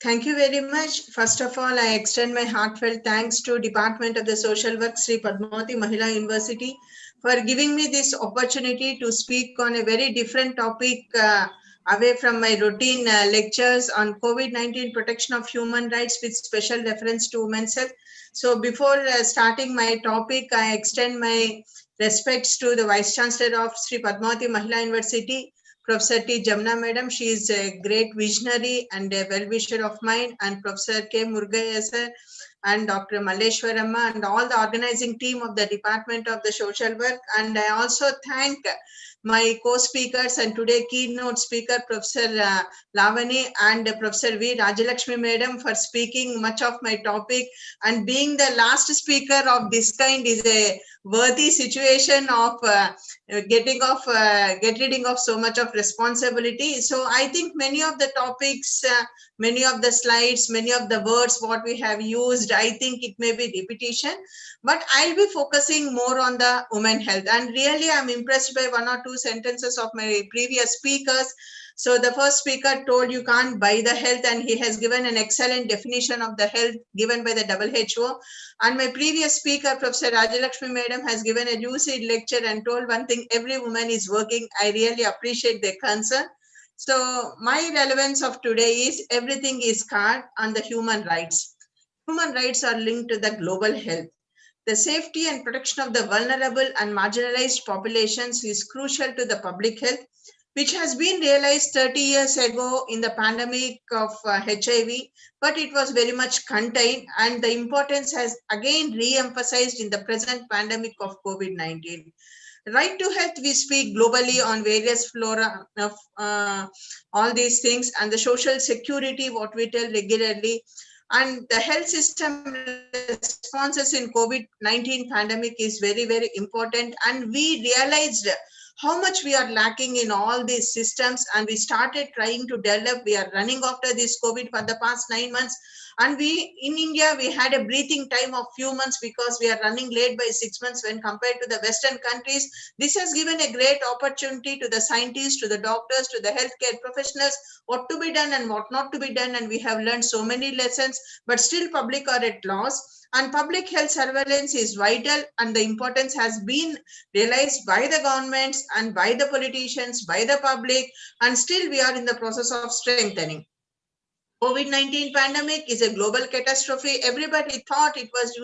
Thank you very much. First of all, I extend my heartfelt thanks to Department of the Social Work, Sri Padmavati Mahila University, for giving me this opportunity to speak on a very different topic away from my routine lectures on COVID-19 protection of human rights with special reference to women's health. So before starting my topic, I extend my respects to the Vice Chancellor of Sri Padmavati Mahila University, Professor T. Jamna Madam. She is a great visionary and a well-wisher of mine, and Professor K. Murugaya sir and Dr. Malleshwaramma and all the organizing team of the Department of the Social Work. And I also thank my co-speakers and today keynote speaker, Professor Lavani and Professor V. Rajalakshmi Madam, for speaking much of my topic. And being the last speaker of this kind is a worthy situation of get rid of so much of responsibility. So I think many of the topics, many of the slides, many of the words what we have used, I think it may be repetition, but I'll be focusing more on the women health. And really I'm impressed by one or two sentences of my previous speakers. So the first speaker told you can't buy the health, and he has given an excellent definition of the health given by the WHO. And my previous speaker, Professor Rajalakshmi Madam, has given a lucid lecture and told one thing: every woman is working. I really appreciate their concern. So my relevance of today is everything is card on the human rights. Human rights are linked to the global health. The safety and protection of the vulnerable and marginalized populations is crucial to the public health, which has been realized 30 years ago in the pandemic of HIV, but it was very much contained, and the importance has again re-emphasized in the present pandemic of COVID-19. Right to health, we speak globally on various flora of all these things, and the social security, what we tell regularly, and the health system responses in COVID-19 pandemic is very, very important. And we realized how much we are lacking in all these systems, and we started trying to develop. We are running after this COVID for the past 9 months, and we in India we had a breathing time of few months because we are running late by 6 months when compared to the Western countries. This has given a great opportunity to the scientists, to the doctors, to the healthcare professionals, what to be done and what not to be done, and we have learned so many lessons, but still public are at loss. And public health surveillance is vital, and the importance has been realized by the governments and by the politicians, by the public, and still we are in the process of strengthening. COVID-19 pandemic is a global catastrophe. Everybody thought it was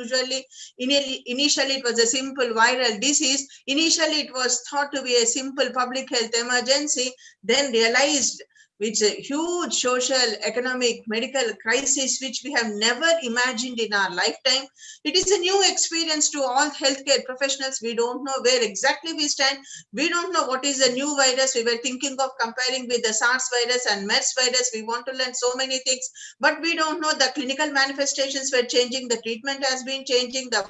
initially it was a simple viral disease. Initially it was thought to be a simple public health emergency, then realized which is a huge social, economic, medical crisis which we have never imagined in our lifetime. It is a new experience to all healthcare professionals. We don't know where exactly we stand. We don't know what is the new virus. We were thinking of comparing with the SARS virus and MERS virus. We want to learn so many things, but we don't know. The clinical manifestations were changing. The treatment has been changing. The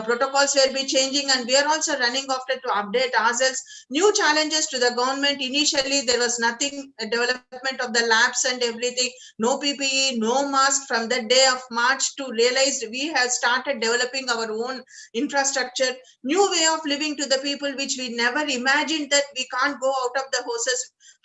protocols will be changing, and we are also running after to update ourselves. New challenges to the government. Initially, there was nothing development of the labs and everything, no PPE, no mask. From the day of March to realize we have started developing our own infrastructure, new way of living to the people, which we never imagined that we can't go out of the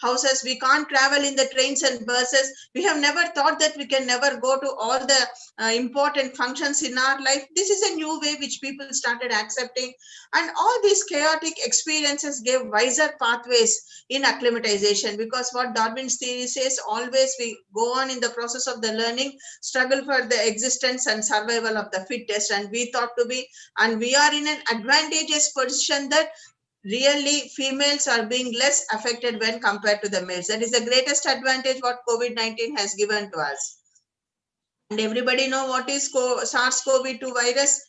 houses, we can't travel in the trains and buses. We have never thought that we can never go to all the important functions in our life. This is a new way which people started accepting, and all these chaotic experiences gave wiser pathways in acclimatization, because what Darwin's theory says, always we go on in the process of the learning, struggle for the existence and survival of the fittest, and we thought to be, and we are in an advantageous position that really females are being less affected when compared to the males. That is the greatest advantage what COVID-19 has given to us. And everybody know what is SARS-CoV-2 virus.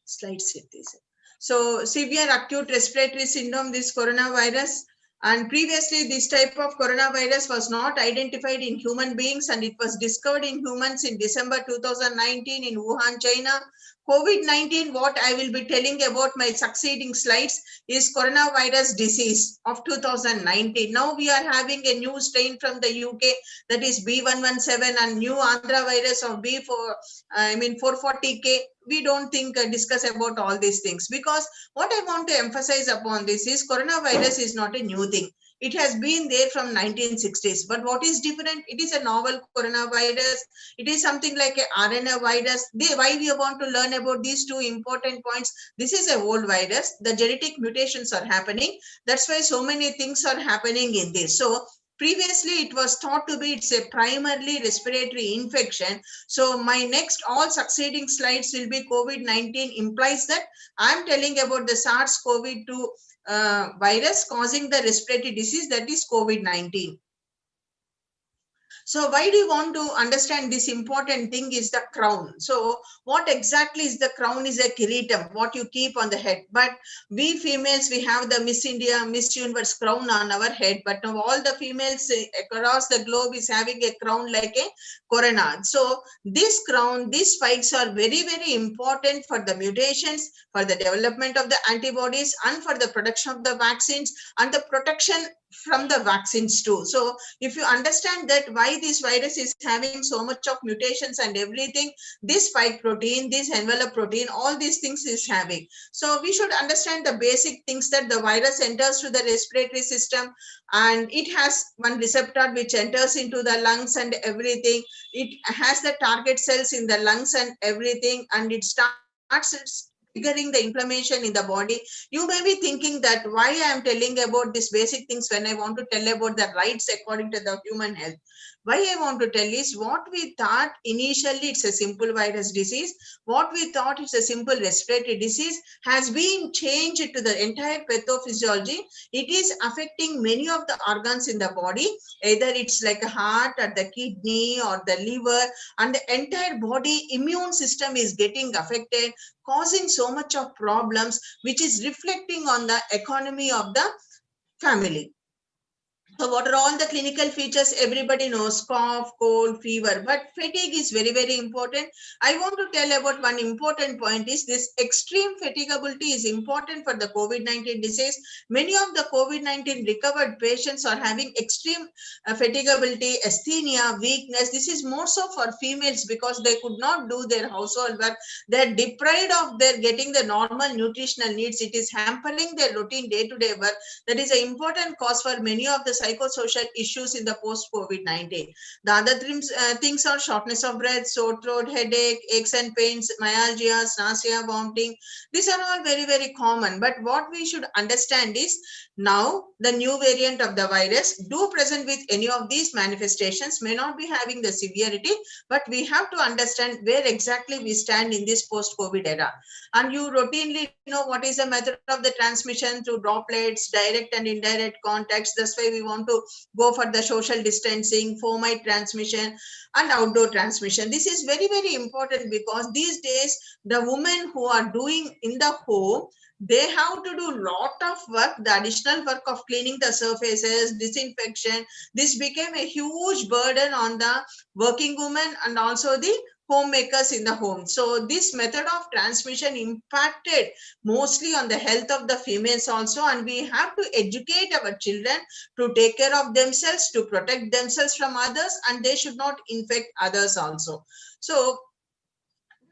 Slides hit this. So severe acute respiratory syndrome, this coronavirus. And previously this type of coronavirus was not identified in human beings, and it was discovered in humans in December 2019 in Wuhan, China. COVID-19, what I will be telling about my succeeding slides, is coronavirus disease of 2019. Now we are having a new strain from the UK, that is B117, and new Andhra virus of 440K. We don't discuss about all these things, because what I want to emphasize upon this is coronavirus is not a new thing. It has been there from 1960s. But what is different? It is a novel coronavirus. It is something like a RNA virus. Why we want to learn about these two important points? This is a old virus. The genetic mutations are happening. That's why so many things are happening in this. So previously it was thought to be it's a primarily respiratory infection. So my next all succeeding slides will be COVID-19 implies that I'm telling about the SARS-CoV-2 virus causing the respiratory disease, that is COVID-19. So why do you want to understand this important thing is the crown. So what exactly is the crown? Is a kiritam, what you keep on the head. But we females, we have the Miss India, Miss Universe crown on our head. But now all the females across the globe is having a crown like a corona. So this crown, these spikes are very, very important for the mutations, for the development of the antibodies, and for the production of the vaccines and the protection from the vaccines too. So if you understand that why this virus is having so much of mutations and everything, this spike protein, this envelope protein, all these things is having. So we should understand the basic things, that the virus enters to the respiratory system and it has one receptor which enters into the lungs and everything. It has the target cells in the lungs and everything, and it starts triggering the inflammation in the body. You may be thinking that why I am telling about these basic things when I want to tell about the rights according to the human health. Why I want to tell is, what we thought initially it's a simple virus disease, what we thought it's a simple respiratory disease has been changed to the entire pathophysiology. It is affecting many of the organs in the body, either it's like a heart or the kidney or the liver, and the entire body immune system is getting affected, causing so much of problems, which is reflecting on the economy of the family. So what are all the clinical features? Everybody knows: cough, cold, fever, but fatigue is very, very important. I want to tell about one important point is this: extreme fatigability is important for the COVID-19 disease. Many of the COVID-19 recovered patients are having extreme fatigability, asthenia, weakness. This is more so for females because they could not do their household work. They're deprived of their getting the normal nutritional needs. It is hampering their routine day-to-day work. That is an important cause for many of the psychosocial issues in the post-COVID-19. The other things are shortness of breath, sore throat, headache, aches and pains, myalgia, nausea, vomiting. These are all very, very common. But what we should understand is, now the new variant of the virus do present with any of these manifestations, may not be having the severity, but we have to understand where exactly we stand in this post-COVID era. And you routinely know what is the method of the transmission: through droplets, direct and indirect contacts. That's why we want to go for the social distancing, fomite transmission, and outdoor transmission. This is very, very important because these days the women who are doing in the home, they have to do lot of work, the additional work of cleaning the surfaces, disinfection. This became a huge burden on the working women and also the homemakers in the home. So this method of transmission impacted mostly on the health of the females also, and we have to educate our children to take care of themselves, to protect themselves from others, and they should not infect others also. So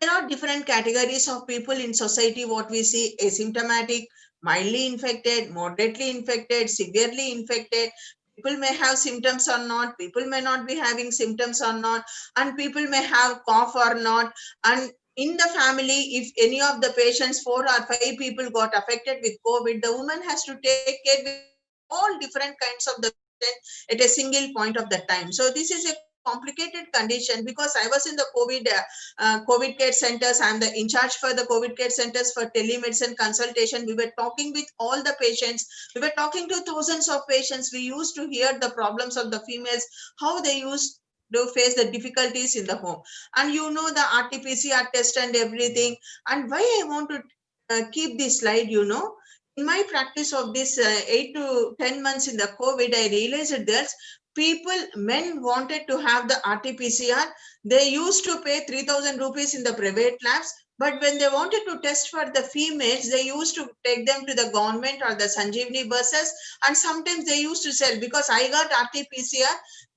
there are different categories of people in society. What we see: asymptomatic, mildly infected, moderately infected, severely infected. People may have symptoms or not, people may not be having symptoms or not, and people may have cough or not. And in the family, if any of the patients, 4 or 5 people got affected with COVID, the woman has to take care with all different kinds of the patient at a single point of the time. So this is a complicated condition. Because I was in the COVID care centers, I'm the in charge for the COVID care centers for telemedicine consultation. We were talking with all the patients, we were talking to thousands of patients. We used to hear the problems of the females, how they used to face the difficulties in the home. And you know, the RT-PCR test and everything. And why I want to keep this slide, you know, in my practice of this 8 to 10 months in the COVID, I realized that people, men wanted to have the RT-PCR. They used to pay 3,000 rupees in the private labs. But when they wanted to test for the females, they used to take them to the government or the Sanjeevani buses. And sometimes they used to sell, because I got RT-PCR.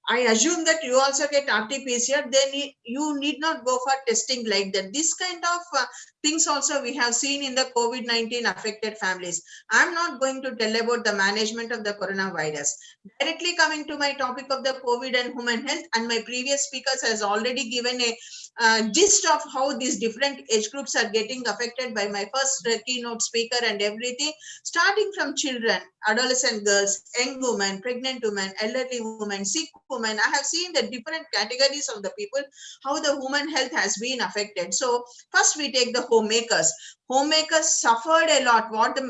I assume that you also get RT-PCR, then you need not go for testing like that. This kind of things also we have seen in the COVID-19 affected families. I'm not going to tell about the management of the coronavirus. Directly coming to my topic of the COVID and human health, and my previous speakers has already given a gist of how these different age groups are getting affected by my first keynote speaker and everything, starting from children, adolescent girls, young women, pregnant women, elderly women, sick women. I have seen the different categories of the people, how the human health has been affected. So first we take the homemakers. Homemakers suffered a lot. What the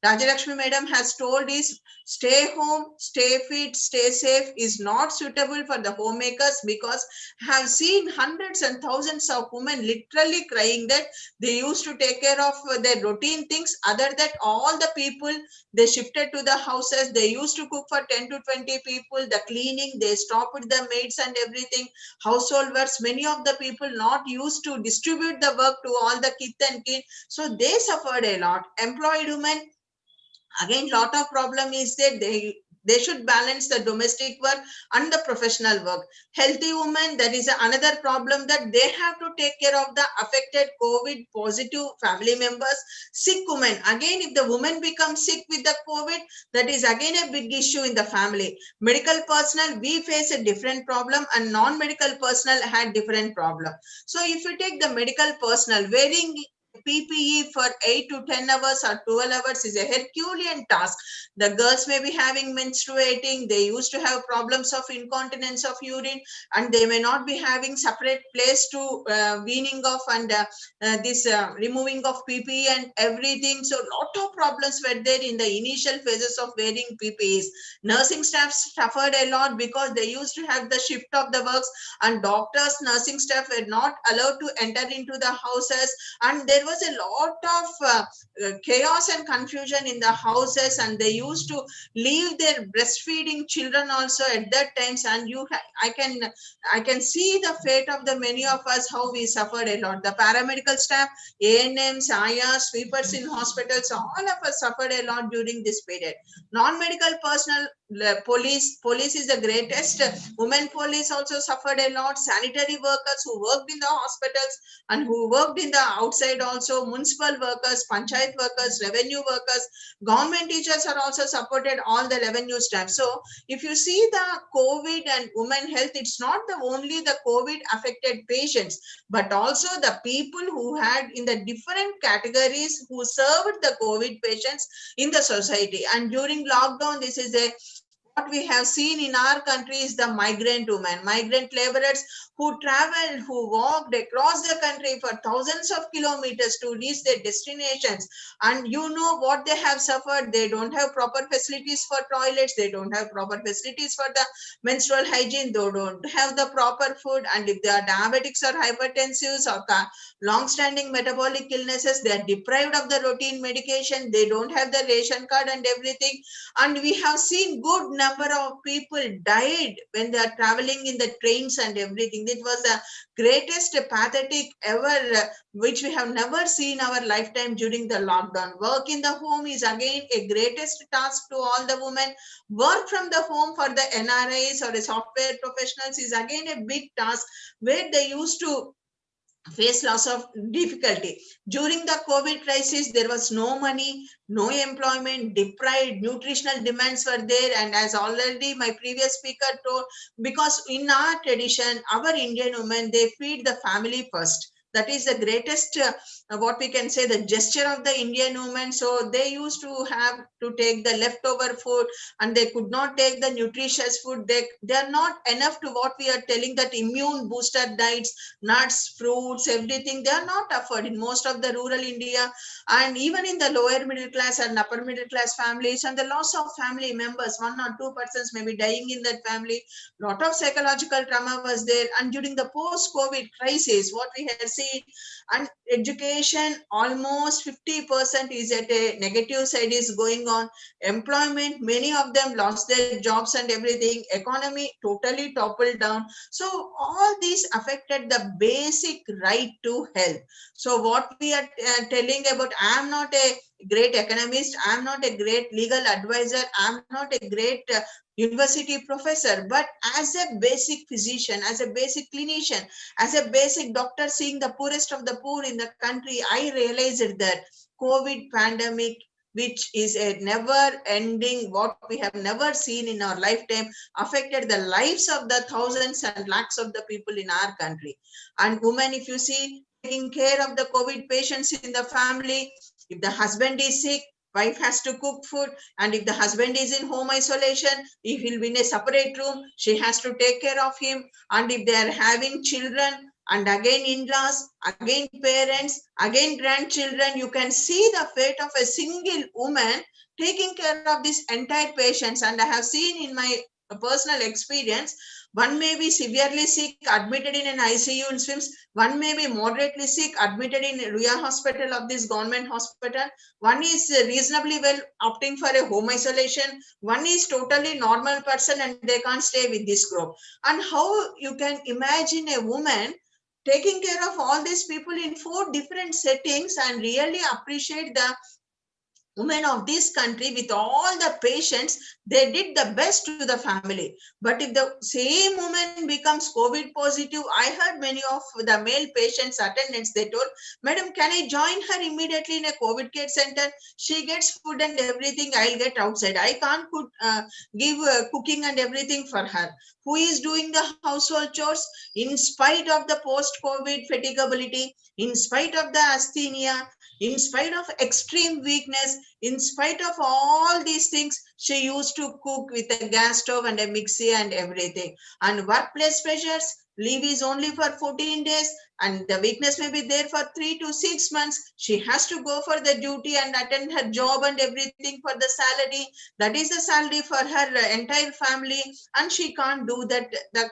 Rajalakshmi madam has told is, stay home, stay fit, stay safe is not suitable for the homemakers, because I have seen hundreds and thousands of women literally crying that they used to take care of their routine things. Other that all the people, they shifted to the houses. They used to cook for 10 to 20 people. The cleaning, they stopped with the maids and everything. Household works, many of the people not used to distribute the work to all the kith and kin. So they suffered a lot. Employed women, again, lot of problem is that they should balance the domestic work and the professional work. Healthy women, there is another problem that they have to take care of the affected COVID positive family members. Sick women, again, if the woman becomes sick with the COVID, that is again a big issue in the family. Medical personnel, we face a different problem, and non-medical personnel had different problem. So if you take the medical personnel, wearing PPE for 8 to 10 hours or 12 hours is a Herculean task. The girls may be having menstruating, they used to have problems of incontinence of urine, and they may not be having separate place to weaning off and this removing of PPE and everything. So lot of problems were there in the initial phases of wearing PPEs. Nursing staff suffered a lot because they used to have the shift of the works, and doctors, nursing staff were not allowed to enter into the houses, and there was a lot of chaos and confusion in the houses, and they used to leave their breastfeeding children also at that times. And I can see the fate of the many of us, how we suffered a lot. The paramedical staff, ANMs, ayas, sweepers in hospitals, all of us suffered a lot during this period. Non-medical personnel, police is the greatest. Women police also suffered a lot. Sanitary workers who worked in the hospitals and who worked in the outside also, municipal workers, panchayat workers, revenue workers, government teachers are also supported, all the revenue staff. So if you see the COVID and women health, it's not the only the COVID affected patients, but also the people who had in the different categories who served the COVID patients in the society. And during lockdown, this is a what we have seen in our country is the migrant women, migrant laborers who traveled, who walked across the country for thousands of kilometers to reach their destinations. And you know what they have suffered. They don't have proper facilities for toilets. They don't have proper facilities for the menstrual hygiene. They don't have the proper food. And if they are diabetics or hypertensives or long-standing metabolic illnesses, they are deprived of the routine medication. They don't have the ration card and everything. And we have seen good number of people died when they are traveling in the trains and everything. It was the greatest pathetic ever, which we have never seen our lifetime during the lockdown. Work in the home is again a greatest task to all the women. Work from the home for the NRIs or the software professionals is again a big task, where they used to face lots of difficulty. During the COVID crisis, there was no money, no employment, deprived, nutritional demands were there. And as already my previous speaker told, because in our tradition, our Indian women, they feed the family first. That is the greatest, what we can say, the gesture of the Indian woman. So they used to have to take the leftover food, and they could not take the nutritious food. They are not enough to what we are telling, that immune booster diets, nuts, fruits, everything. They are not offered in most of the rural India, and even in the lower middle class and upper middle class families. And the loss of family members, 1 or 2 persons may be dying in that family. Lot of psychological trauma was there. And during the post-COVID crisis, what we have seen, and education, almost 50% is at a negative side is going on. Employment, many of them lost their jobs and everything. Economy totally toppled down. So all these affected the basic right to health. So what we are telling about, I am not a great economist, I am not a great legal advisor, I am not a great university professor, but as a basic physician, as a basic clinician, as a basic doctor seeing the poorest of the poor in the country, I realized that COVID pandemic, which is a never ending, what we have never seen in our lifetime, affected the lives of the thousands and lakhs of the people in our country. And women, if you see, taking care of the COVID patients in the family, if the husband is sick, wife has to cook food, and if the husband is in home isolation, if he'll be in a separate room, she has to take care of him. And if they are having children, and again in-laws, again parents, again grandchildren, you can see the fate of a single woman taking care of these entire patients. And I have seen in my personal experience, one may be severely sick, admitted in an ICU in SWIMS. One may be moderately sick, admitted in Ruya hospital of this government hospital. One is reasonably well opting for a home isolation. One is totally normal person and they can't stay with this group. And how you can imagine a woman taking care of all these people in 4 different settings, and really appreciate the women of this country with all the patients, they did the best to the family. But if the same woman becomes COVID positive, I heard many of the male patients attendants, they told, madam, can I join her immediately in a COVID care center? She gets food and everything, I'll get outside, I can't give cooking and everything for her. Who is doing the household chores? In spite of the post COVID fatigability, in spite of the asthenia, in spite of extreme weakness, in spite of all these things, she used to cook with a gas stove and a mixie and everything. And workplace pressures, leave is only for 14 days, and the weakness may be there for 3 to 6 months. She has to go for the duty and attend her job and everything for the salary. That is the salary for her entire family, and she can't do that. The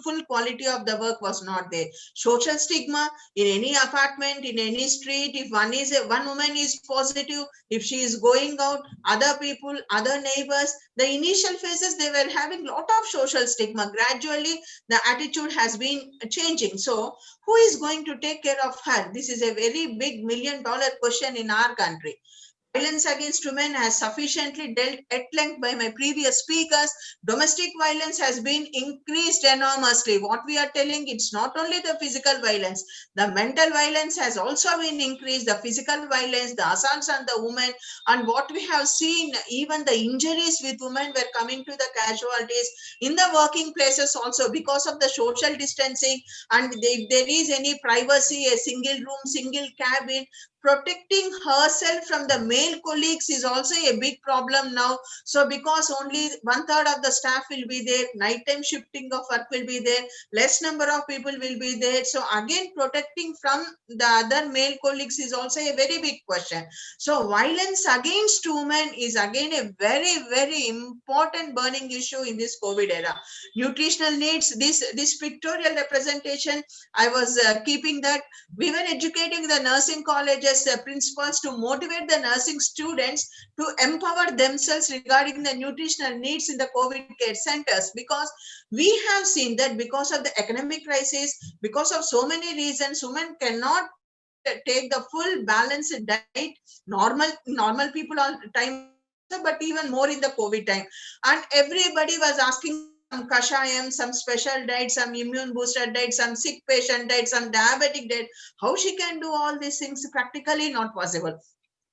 full quality of the work was not there. Social stigma in any apartment, in any street, if one woman is positive, if she is going out, other people, other neighbors, the initial phases, they were having lot of social stigma. Gradually the attitude has been changing. So who is going to take care of her? This is a very big $1 million question in our country. Violence against women has sufficiently dealt at length by my previous speakers. Domestic violence has been increased enormously. What we are telling, it's not only the physical violence, the mental violence has also been increased, the physical violence, the assaults on the women. And what we have seen, even the injuries with women were coming to the casualties in the working places also, because of the social distancing. And if there is any privacy, a single room, single cabin, protecting herself from the male colleagues is also a big problem now. So because only 1/3 of the staff will be there, nighttime shifting of work will be there, less number of people will be there. So again, protecting from the other male colleagues is also a very big question. So violence against women is again a very, very important burning issue in this COVID era. Nutritional needs, this pictorial representation, I was keeping that. We were educating the nursing colleges principals to motivate the nursing students to empower themselves regarding the nutritional needs in the COVID care centers, because we have seen that because of the economic crisis, because of so many reasons, women cannot take the full balanced diet. Normal people all time also, but even more in the COVID time. And everybody was asking some kashayam, some special diet, some immune booster diet, some sick patient diet, some diabetic diet. How she can do all these things? Practically not possible.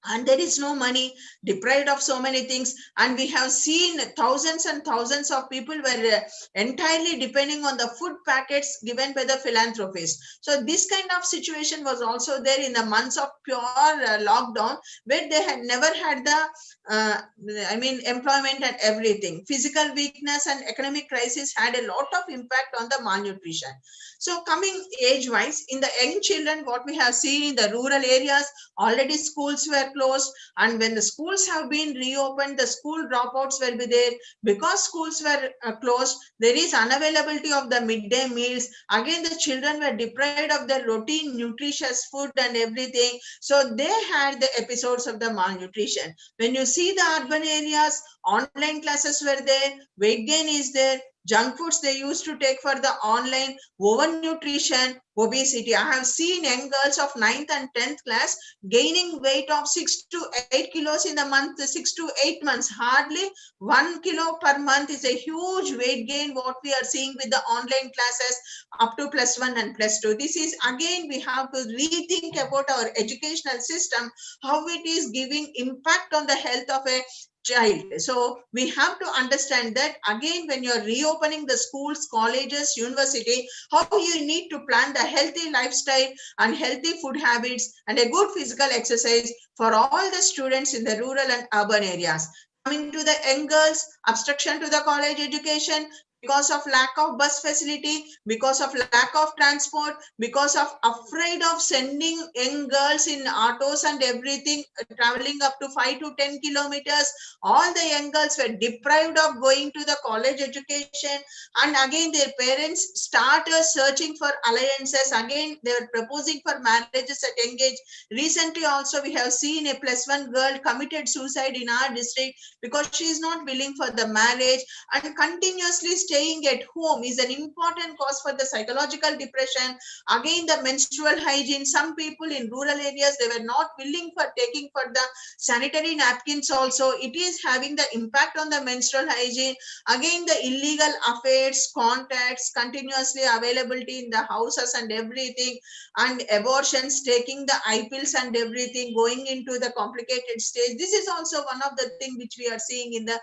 And there is no money, deprived of so many things. And we have seen thousands and thousands of people were entirely depending on the food packets given by the philanthropists. So this kind of situation was also there in the months of pure lockdown, where they had never had the employment and everything. Physical weakness and economic crisis had a lot of impact on the malnutrition. So coming age wise, in the young children, what we have seen in the rural areas, already schools were closed, and when the schools have been reopened, the school dropouts will be there. Because schools were closed, there is unavailability of the midday meals. Again, the children were deprived of the routine nutritious food and everything. So they had the episodes of the malnutrition. When you see the urban areas, online classes were there, weight gain is there, junk foods they used to take for the online, overnutrition, obesity. I have seen young girls of 9th and 10th class gaining weight of 6 to 8 kilos in the month, 6 to 8 months. Hardly 1 kilo per month is a huge weight gain what we are seeing with the online classes up to +1 and +2. This is again, we have to rethink about our educational system, how it is giving impact on the health of a child. So we have to understand that again, when you're reopening the schools, colleges, university, how you need to plan the healthy lifestyle and healthy food habits and a good physical exercise for all the students in the rural and urban areas. Coming to the young girls, obstruction to the college education because of lack of bus facility, because of lack of transport, because of afraid of sending young girls in autos and everything, traveling up to 5 to 10 kilometers. All the young girls were deprived of going to the college education, and again their parents started searching for alliances. Again they were proposing for marriages at young age. Recently also we have seen a +1 girl committed suicide in our district because she is not willing for the marriage, and continuously staying at home is an important cause for the psychological depression. Again the menstrual hygiene, some people in rural areas they were not willing for taking for the sanitary napkins also. It is having the impact on the menstrual hygiene. Again the illegal affairs, contacts, continuously availability in the houses and everything, and abortions, taking the eye pills and everything, going into the complicated stage. This is also one of the things which we are seeing in the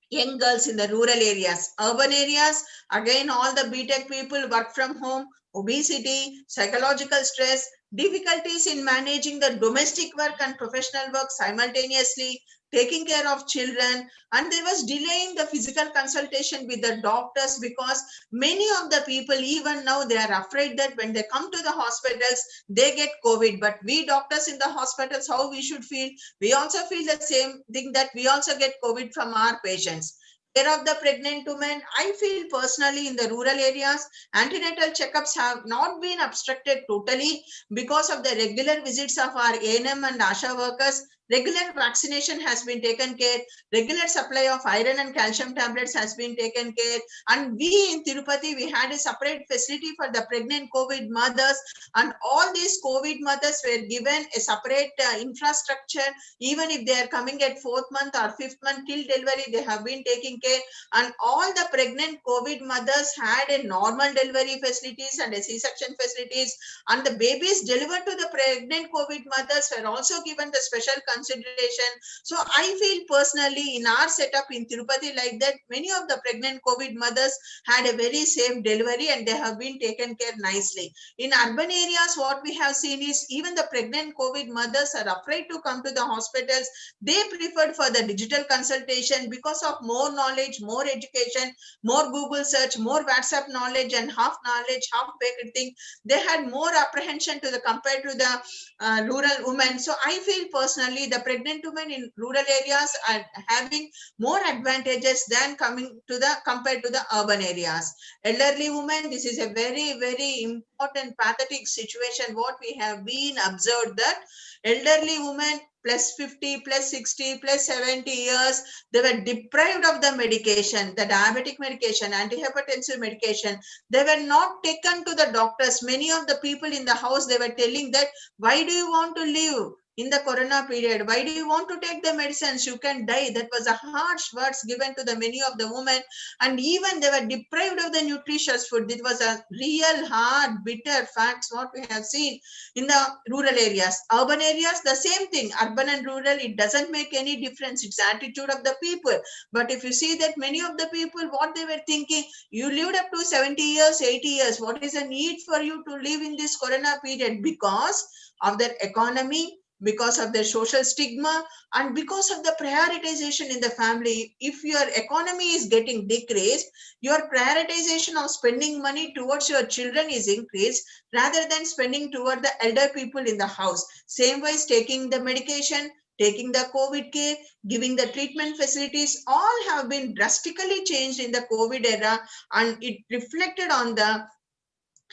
young girls in the rural areas. Urban areas, again all the BTech people work from home, obesity, psychological stress, difficulties in managing the domestic work and professional work simultaneously, taking care of children, and there was delay in the physical consultation with the doctors because many of the people even now they are afraid that when they come to the hospitals they get COVID. But we doctors in the hospitals, how we should feel? We also feel the same thing, that we also get COVID from our patients. Care of the pregnant women, I feel personally in the rural areas, antenatal checkups have not been obstructed totally because of the regular visits of our ANM and ASHA workers. Regular vaccination has been taken care, regular supply of iron and calcium tablets has been taken care, and we in Tirupati, we had a separate facility for the pregnant COVID mothers, and all these COVID mothers were given a separate infrastructure. Even if they are coming at 4th month or 5th month till delivery, they have been taking care, and all the pregnant COVID mothers had a normal delivery facilities and a C-section facilities, and the babies delivered to the pregnant COVID mothers were also given the special consideration. So I feel personally in our setup in Tirupati like that, many of the pregnant COVID mothers had a very safe delivery and they have been taken care nicely. In urban areas, what we have seen is even the pregnant COVID mothers are afraid to come to the hospitals. They preferred for the digital consultation because of more knowledge, more education, more Google search, more WhatsApp knowledge, and half knowledge, half baked thing. They had more apprehension to the compared to the rural women. So I feel personally the pregnant women in rural areas are having more advantages than coming to the compared to the urban areas. Elderly women, this is a very important pathetic situation what we have been observed, that elderly women +50, +60, +70 years, they were deprived of the medication, the diabetic medication, antihypertensive medication. They were not taken to the doctors. Many of the people in the house, they were telling that, why do you want to live in the corona period? Why do you want to take the medicines? You can die. That was a harsh words given to the many of the women. And even they were deprived of the nutritious food. It was a real hard, bitter facts what we have seen in the rural areas. Urban areas, the same thing. Urban and rural, it doesn't make any difference. It's attitude of the people. But if you see that many of the people, what they were thinking, you lived up to 70 years, 80 years. What is the need for you to live in this corona period? Because of their economy, because of their social stigma, and because of the prioritization in the family. If your economy is getting decreased, your prioritization of spending money towards your children is increased rather than spending toward the elder people in the house. Same ways, taking the medication, taking the COVID care, giving the treatment facilities, all have been drastically changed in the COVID era, and it reflected on the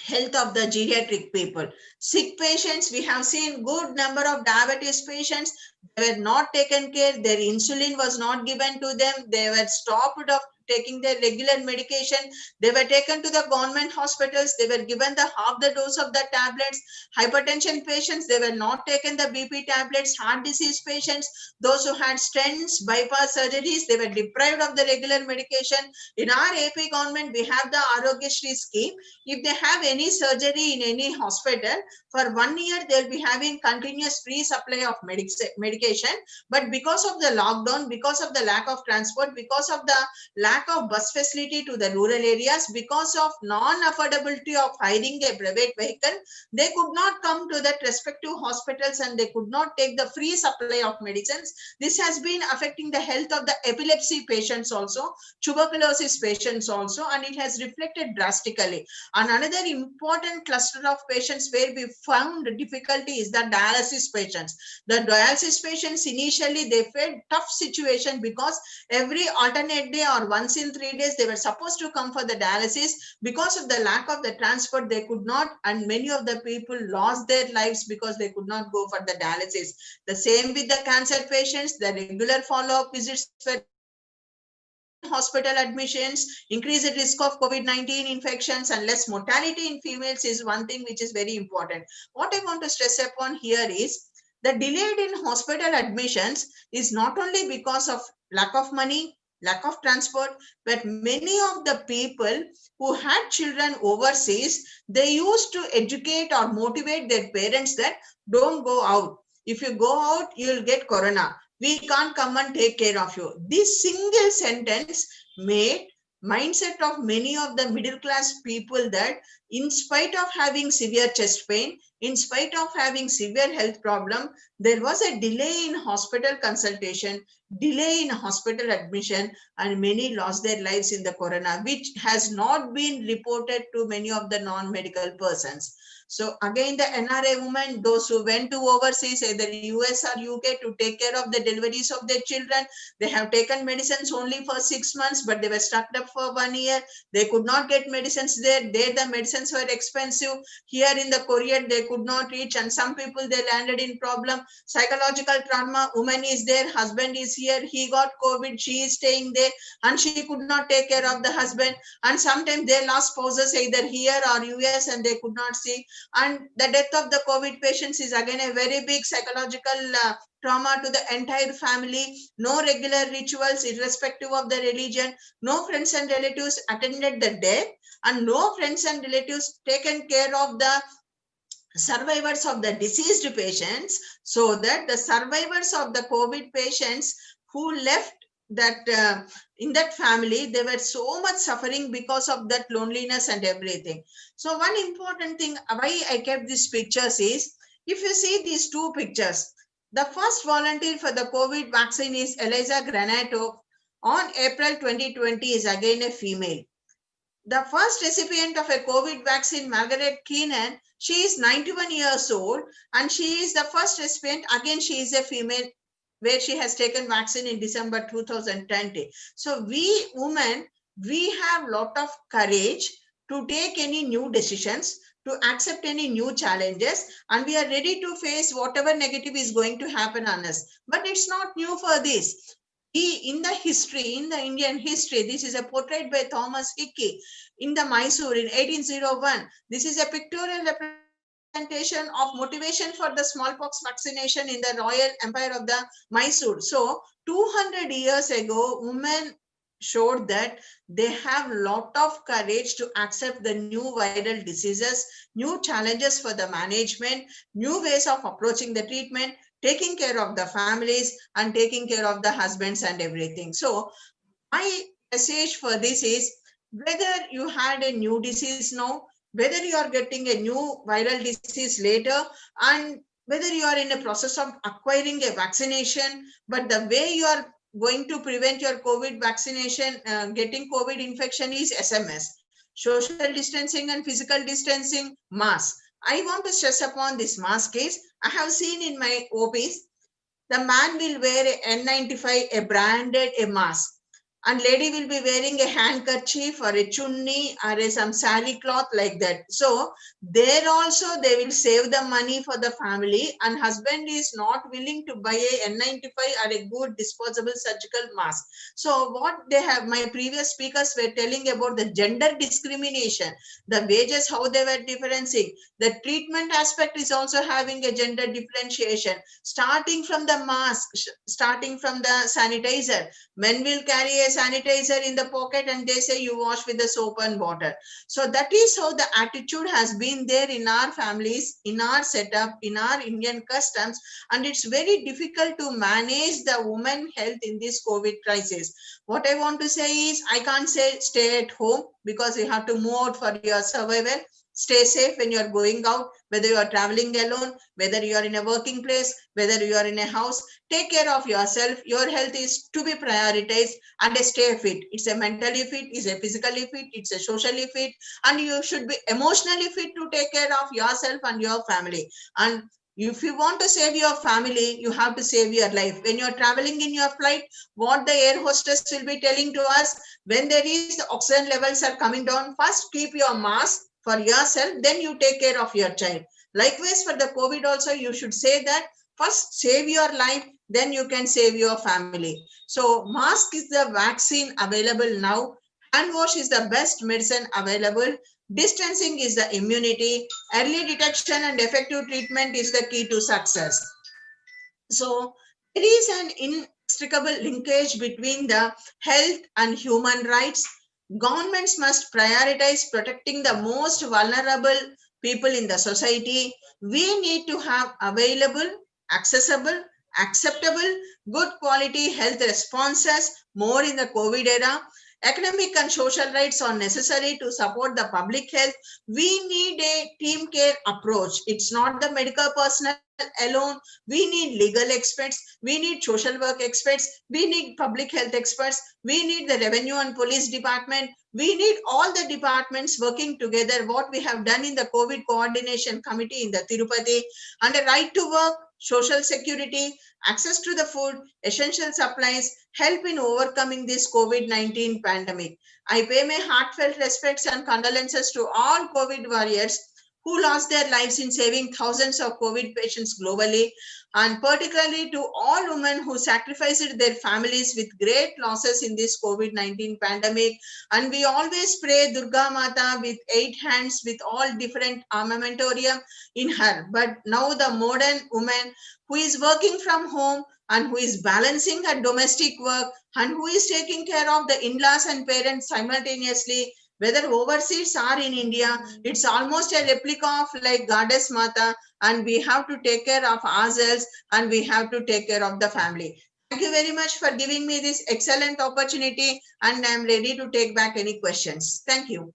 health of the geriatric people. Sick patients, we have seen good number of diabetes patients, they were not taken care, their insulin was not given to them, they were stopped of taking their regular medication. They were taken to the government hospitals. They were given the half the dose of the tablets. Hypertension patients, they were not taken the BP tablets. Heart disease patients, those who had stents, bypass surgeries, they were deprived of the regular medication. In our AP government, we have the Arogya Shri scheme. If they have any surgery in any hospital, for 1 year, they'll be having continuous free supply of medication. But because of the lockdown, because of the lack of transport, because of the lack of bus facility to the rural areas, because of non-affordability of hiring a private vehicle, they could not come to that respective hospitals and they could not take the free supply of medicines. This has been affecting the health of the epilepsy patients also, tuberculosis patients also, and it has reflected drastically. And another important cluster of patients where we found difficulty is the dialysis patients. The dialysis patients, initially they faced tough situation because every alternate day or once in 3 days they were supposed to come for the dialysis. Because of the lack of the transport, they could not, and many of the people lost their lives because they could not go for the dialysis. The same with the cancer patients, the regular follow-up visits were hospital admissions, increased risk of COVID-19 infections, and less mortality in females is one thing which is very important. What I want to stress upon here is the delayed in hospital admissions is not only because of lack of money, lack of transport, but many of the people who had children overseas, they used to educate or motivate their parents that don't go out. If you go out, you'll get corona. We can't come and take care of you. This single sentence made mindset of many of the middle class people that in spite of having severe chest pain, in spite of having severe health problem, there was a delay in hospital consultation, delay in hospital admission, and many lost their lives in the corona, which has not been reported to many of the non-medical persons. So again, the NRA women, those who went to overseas, either US or UK, to take care of the deliveries of their children, they have taken medicines only for 6 months, but they were stuck up for 1 year. They could not get medicines there. There, the medicines were expensive. Here in the courier, they could not reach, and some people, they landed in problem. Psychological trauma, woman is there, husband is here, he got COVID, she is staying there, and she could not take care of the husband. And sometimes they lost spouses either here or US, and they could not see. And the death of the COVID patients is again a very big psychological trauma to the entire family. No regular rituals, irrespective of the religion. No friends and relatives attended the death, and no friends and relatives taken care of the survivors of the deceased patients, so that the survivors of the COVID patients who left that in that family, they were so much suffering because of that loneliness and everything. So one important thing why I kept these pictures is, if you see these two pictures, the first volunteer for the COVID vaccine is Eliza Granato. On April 2020 is again a female. The first recipient of a COVID vaccine, Margaret Keenan, she is 91 years old, and she is the first recipient. Again, she is a female, where she has taken vaccine in December 2020. So we women, we have lot of courage to take any new decisions, to accept any new challenges, and we are ready to face whatever negative is going to happen on us. But it's not new for this. In the history, in the Indian history, this is a portrait by Thomas Hickey in the Mysore in 1801. This is a pictorial representation of motivation for the smallpox vaccination in the Royal Empire of the Mysore. So 200 years ago, women showed that they have a lot of courage to accept the new viral diseases, new challenges for the management, new ways of approaching the treatment, taking care of the families and taking care of the husbands and everything. So my message for this is, whether you had a new disease now, whether you are getting a new viral disease later, and whether you are in a process of acquiring a vaccination, but the way you are going to prevent your COVID vaccination, getting COVID infection is SMS, social distancing and physical distancing, mask. I want to stress upon this mask is, I have seen in my OPs, the man will wear a N95, a branded a mask. and lady will be wearing a handkerchief or a chunni or some sari cloth like that. So there also they will save the money for the family, and husband is not willing to buy a N95 or a good disposable surgical mask. So what they have, my previous speakers were telling about the gender discrimination, the wages, how they were differencing. The treatment aspect is also having a gender differentiation, starting from the mask, starting from the sanitizer. Men will carry a sanitizer in the pocket and they say you wash with the soap and water. So that is how the attitude has been there in our families, in our setup, in our Indian customs, and it's very difficult to manage the women health in this COVID crisis. What I want to say is, I can't say stay at home because you have to move out for your survival. Stay safe when you're going out, whether you are traveling alone, whether you are in a working place, whether you are in a house. Take care of yourself. Your health is to be prioritized, and stay fit. It's a mentally fit, it's a physically fit, it's a socially fit, and you should be emotionally fit to take care of yourself and your family. And if you want to save your family, you have to save your life. When you're traveling in your flight, what the air hostess will be telling to us, when there is the oxygen levels are coming down, first keep your mask for yourself, then you take care of your child. Likewise, for the COVID also, you should say that first save your life, then you can save your family. So mask is the vaccine available now. Hand wash is the best medicine available. Distancing is the immunity. Early detection and effective treatment is the key to success. So there is an inextricable linkage between the health and human rights. Governments must prioritize protecting the most vulnerable people in the society. We need to have available, accessible, acceptable, good quality health responses more in the COVID era. Economic and social rights are necessary to support the public health. We need a team care approach. It's not the medical personnel alone. We need legal experts, we need social work experts, we need public health experts, we need the revenue and police department, we need all the departments working together. What we have done in the COVID coordination committee in the Tirupati, and a right to work, social security, access to the food, essential supplies, help in overcoming this COVID-19 pandemic. I pay my heartfelt respects and condolences to all COVID warriors who lost their lives in saving thousands of COVID patients globally, and particularly to all women who sacrificed their families with great losses in this COVID-19 pandemic. And we always pray Durga Mata with 8 hands, with all different armamentorium in her. But now the modern woman who is working from home and who is balancing her domestic work and who is taking care of the in-laws and parents simultaneously, whether overseas or in India, it's almost a replica of like Goddess Mata, and we have to take care of ourselves and we have to take care of the family. Thank you very much for giving me this excellent opportunity, and I'm ready to take back any questions. Thank you.